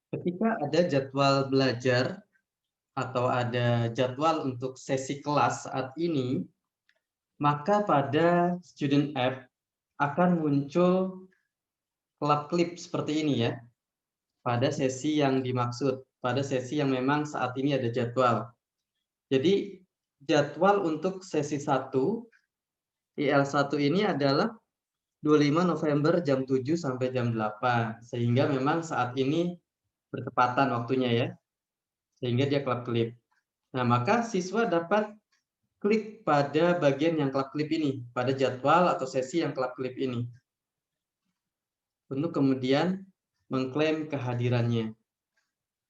Ketika ada jadwal belajar atau ada jadwal untuk sesi kelas saat ini, maka pada student app akan muncul klip-klip seperti ini ya, pada sesi yang dimaksud, pada sesi yang memang saat ini ada jadwal. Jadi jadwal untuk sesi 1, IL1 ini adalah 25 November jam 7 sampai jam 8, sehingga memang saat ini bertepatan waktunya ya, sehingga dia klip-klip. Nah, maka siswa dapat klik pada bagian yang klip-klip ini, pada jadwal atau sesi yang klip-klip ini, untuk kemudian mengklaim kehadirannya.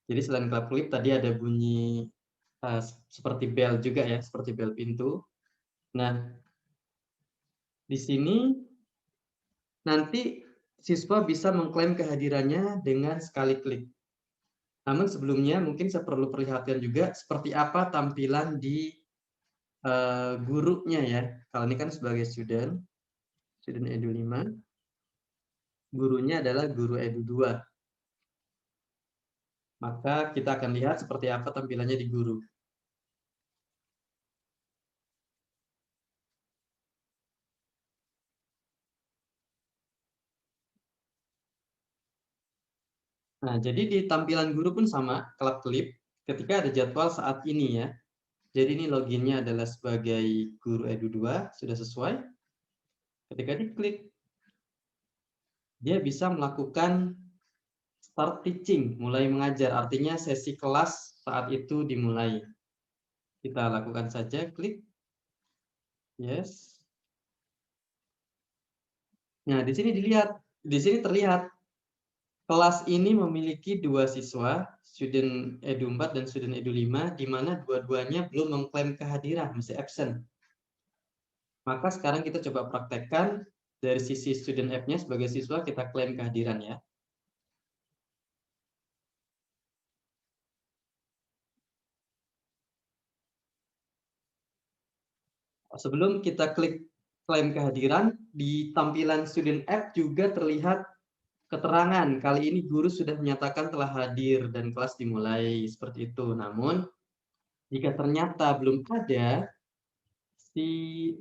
Jadi selain klip-klip tadi ada bunyi seperti bel juga ya, seperti bel pintu. Nah, di sini nanti siswa bisa mengklaim kehadirannya dengan sekali klik. Namun sebelumnya mungkin saya perlu perlihatkan juga seperti apa tampilan di gurunya ya. Kalau ini kan sebagai student Edu 5, gurunya adalah guru Edu 2. Maka kita akan lihat seperti apa tampilannya di guru. Nah, jadi di tampilan guru pun sama, klip ketika ada jadwal saat ini ya. Jadi ini loginnya adalah sebagai guru Edu 2, sudah sesuai. Ketika diklik, dia bisa melakukan start teaching, mulai mengajar. Artinya sesi kelas saat itu dimulai. Kita lakukan saja, klik. Yes. Nah, di sini terlihat kelas ini memiliki 2 siswa, student Edu 4 dan student Edu 5, di mana dua-duanya belum mengklaim kehadiran, masih absent. Maka sekarang kita coba praktekkan dari sisi student app-nya sebagai siswa kita klaim kehadiran ya. Sebelum kita klik klaim kehadiran, di tampilan student app juga terlihat keterangan. Kali ini guru sudah menyatakan telah hadir dan kelas dimulai, seperti itu. Namun, jika ternyata belum ada, si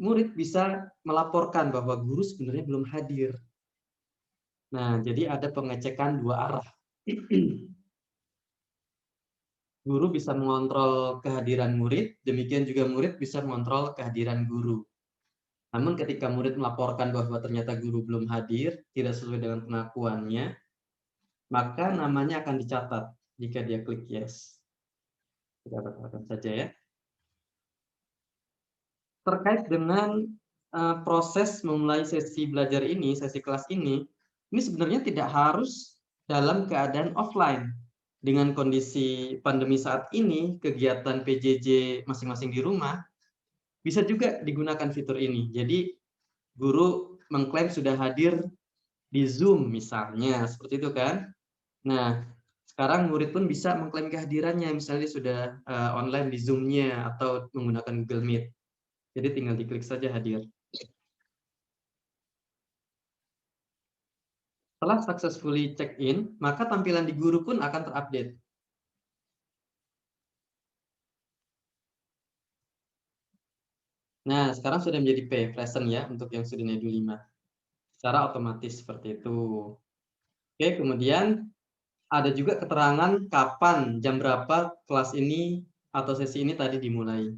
murid bisa melaporkan bahwa guru sebenarnya belum hadir. Nah, jadi ada pengecekan dua arah. Guru bisa mengontrol kehadiran murid, demikian juga murid bisa mengontrol kehadiran guru. Namun ketika murid melaporkan bahwa ternyata guru belum hadir, tidak sesuai dengan pengakuannya, maka namanya akan dicatat jika dia klik yes. Kita batalkan saja ya. Terkait dengan proses memulai sesi belajar ini, sesi kelas ini sebenarnya tidak harus dalam keadaan offline. Dengan kondisi pandemi saat ini, kegiatan PJJ masing-masing di rumah, bisa juga digunakan fitur ini. Jadi, guru mengklaim sudah hadir di Zoom misalnya, seperti itu kan. Nah, sekarang murid pun bisa mengklaim kehadirannya, misalnya sudah online di Zoom-nya atau menggunakan Google Meet. Jadi tinggal diklik saja hadir. Setelah successfully check-in, maka tampilan di guru pun akan terupdate. Nah, sekarang sudah menjadi present ya untuk yang student Edu 5. Secara otomatis seperti itu. Oke, kemudian ada juga keterangan kapan, jam berapa kelas ini atau sesi ini tadi dimulai,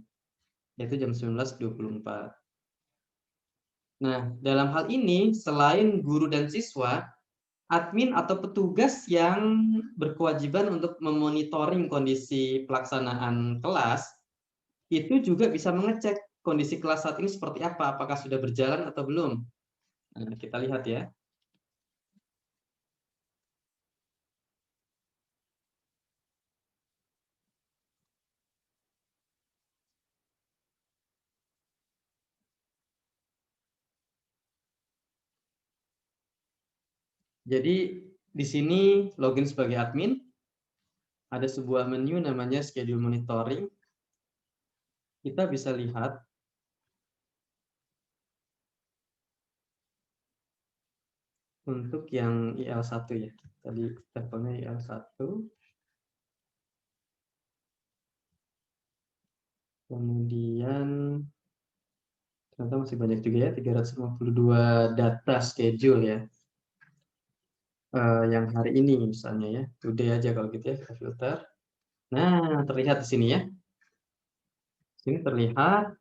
yaitu jam 19.24. Nah, dalam hal ini, selain guru dan siswa, admin atau petugas yang berkewajiban untuk memonitoring kondisi pelaksanaan kelas, itu juga bisa mengecek kondisi kelas saat ini seperti apa, apakah sudah berjalan atau belum. Nah, kita lihat ya. Jadi di sini login sebagai admin, ada sebuah menu namanya schedule monitoring. Kita bisa lihat untuk yang IL1 ya. Tadi levelnya IL1. Kemudian ternyata masih banyak juga ya, 352 data schedule ya. Yang hari ini misalnya ya, today aja kalau gitu ya, kita filter. Nah, terlihat di sini ya. Sini terlihat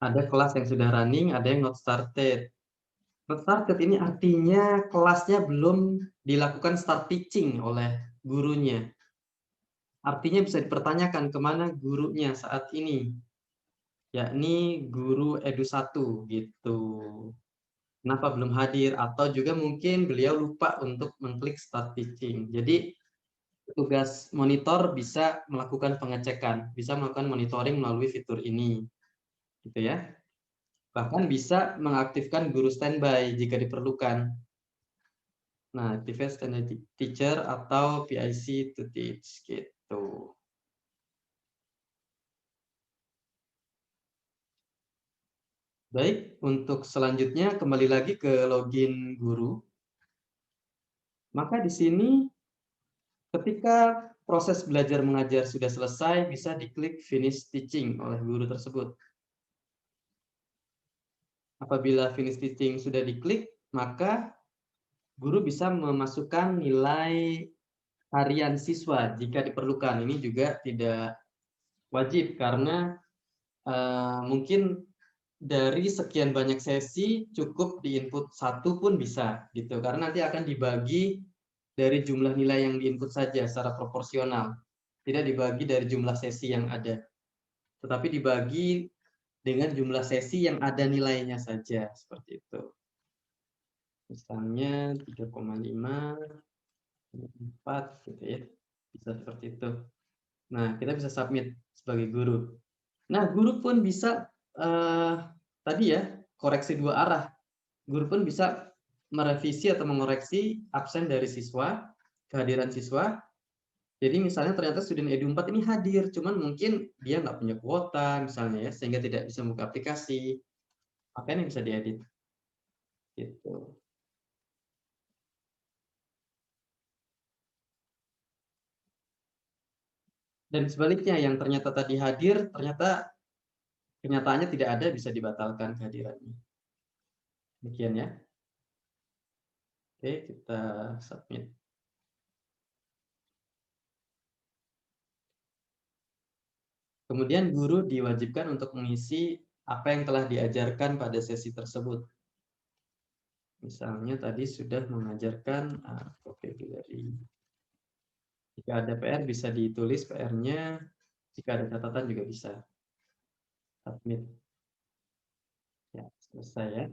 ada kelas yang sudah running, ada yang not started. Not started ini artinya kelasnya belum dilakukan start teaching oleh gurunya. Artinya bisa dipertanyakan kemana gurunya saat ini, yakni guru Edu1 gitu. Kenapa belum hadir? Atau juga mungkin beliau lupa untuk mengklik start teaching. Jadi tugas monitor bisa melakukan pengecekan, bisa melakukan monitoring melalui fitur ini, gitu ya. Bahkan bisa mengaktifkan guru standby jika diperlukan. Nah, activate standby teacher atau PIC to teach gitu. Baik, untuk selanjutnya kembali lagi ke login guru. Maka di sini ketika proses belajar mengajar sudah selesai, bisa diklik finish teaching oleh guru tersebut. Apabila finish teaching sudah diklik, maka guru bisa memasukkan nilai harian siswa jika diperlukan. Ini juga tidak wajib karena mungkin dari sekian banyak sesi cukup di input satu pun bisa gitu, karena nanti akan dibagi dari jumlah nilai yang diinput saja secara proporsional, tidak dibagi dari jumlah sesi yang ada, tetapi dibagi dengan jumlah sesi yang ada nilainya saja, seperti itu. Misalnya 3,5, 4 gitu ya, bisa seperti itu. Nah, kita bisa submit sebagai guru. Nah, guru pun bisa tadi ya, koreksi dua arah. Guru pun bisa merevisi atau mengoreksi absen dari siswa, kehadiran siswa. Jadi misalnya ternyata student Edu4 ini hadir, cuman mungkin dia nggak punya kuota misalnya ya, sehingga tidak bisa buka aplikasi. Apa yang bisa diedit? Gitu. Dan sebaliknya, yang ternyata tadi hadir, ternyata kenyataannya tidak ada, bisa dibatalkan kehadirannya. Demikian ya. Oke, kita submit. Kemudian guru diwajibkan untuk mengisi apa yang telah diajarkan pada sesi tersebut. Misalnya tadi sudah mengajarkan vocabulary. Jika ada PR bisa ditulis PR-nya, jika ada catatan juga bisa. Submit. Ya, selesai ya.